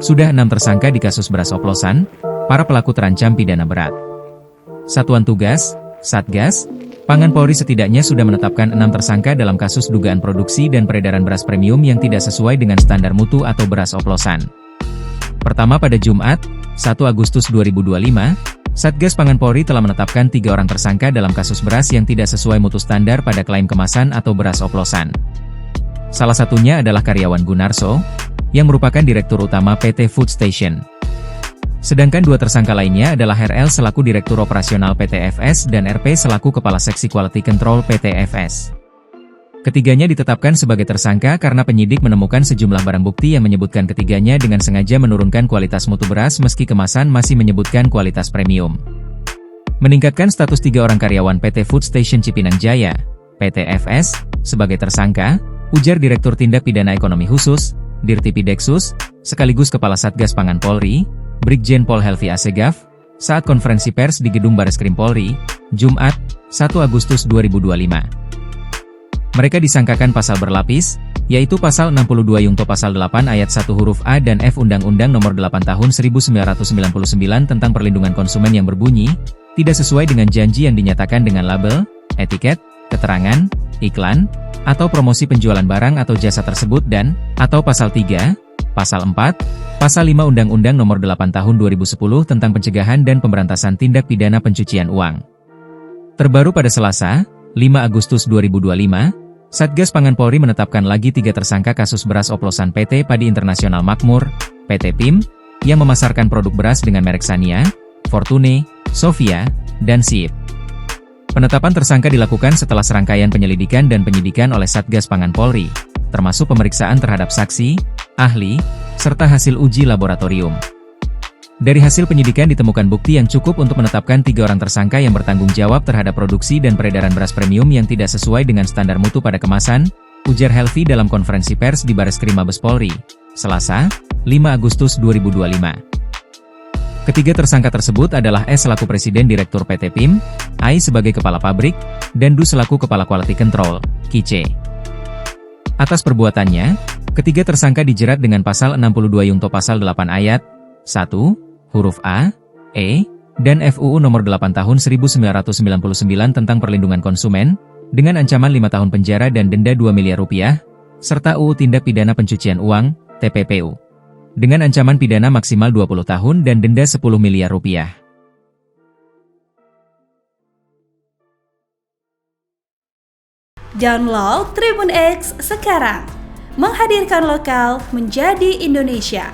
Sudah 6 tersangka di kasus beras oplosan, para pelaku terancam pidana berat. Satuan Tugas, Satgas, Pangan Polri setidaknya sudah menetapkan 6 tersangka dalam kasus dugaan produksi dan peredaran beras premium yang tidak sesuai dengan standar mutu atau beras oplosan. Pertama pada Jumat, 1 Agustus 2025, Satgas Pangan Polri telah menetapkan 3 orang tersangka dalam kasus beras yang tidak sesuai mutu standar pada klaim kemasan atau beras oplosan. Salah satunya adalah karyawan Gunarso, yang merupakan Direktur Utama PT Food Station. Sedangkan 2 tersangka lainnya adalah RL selaku Direktur Operasional PT FS dan RP selaku Kepala Seksi Quality Control PT FS. Ketiganya ditetapkan sebagai tersangka karena penyidik menemukan sejumlah barang bukti yang menyebutkan ketiganya dengan sengaja menurunkan kualitas mutu beras meski kemasan masih menyebutkan kualitas premium. Meningkatkan status 3 orang karyawan PT Food Station Cipinang Jaya, PT FS, sebagai tersangka, ujar Direktur Tindak Pidana Ekonomi Khusus, Dirtipideksus, sekaligus Kepala Satgas Pangan Polri, Brigjen Pol Helvi Assegaf, saat konferensi pers di Gedung Bareskrim Polri, Jumat, 1 Agustus 2025. Mereka disangkakan pasal berlapis, yaitu pasal 62 Yungto pasal 8 ayat 1 huruf A dan F Undang-Undang Nomor 8 Tahun 1999 tentang perlindungan konsumen yang berbunyi, tidak sesuai dengan janji yang dinyatakan dengan label, etiket, keterangan, iklan, atau promosi penjualan barang atau jasa tersebut dan, atau pasal 3, pasal 4, Pasal 5 Undang-Undang Nomor 8 Tahun 2010 tentang Pencegahan dan Pemberantasan Tindak Pidana Pencucian Uang. Terbaru pada Selasa, 5 Agustus 2025, Satgas Pangan Polri menetapkan lagi 3 tersangka kasus beras oplosan PT Padi Internasional Makmur, PT PIM, yang memasarkan produk beras dengan merek Sania, Fortune, Sofia, dan Sip. Penetapan tersangka dilakukan setelah serangkaian penyelidikan dan penyidikan oleh Satgas Pangan Polri, termasuk pemeriksaan terhadap saksi, ahli, serta hasil uji laboratorium. Dari hasil penyidikan ditemukan bukti yang cukup untuk menetapkan 3 orang tersangka yang bertanggung jawab terhadap produksi dan peredaran beras premium yang tidak sesuai dengan standar mutu pada kemasan, ujar Helvi dalam konferensi pers di Bareskrim Mabes Polri, Selasa, 5 Agustus 2025. Ketiga tersangka tersebut adalah S selaku Presiden Direktur PT PIM, AI sebagai Kepala Pabrik, dan Du selaku Kepala Quality Control, KIC. Atas perbuatannya, ketiga tersangka dijerat dengan pasal 62 Yungto pasal 8 ayat 1, huruf A, E, dan FUU Nomor 8 Tahun 1999 tentang Perlindungan Konsumen, dengan ancaman 5 tahun penjara dan denda 2 miliar rupiah, serta UU Tindak Pidana Pencucian Uang, TPPU, dengan ancaman pidana maksimal 20 tahun dan denda 10 miliar rupiah. Download Tribun X sekarang, menghadirkan lokal menjadi Indonesia.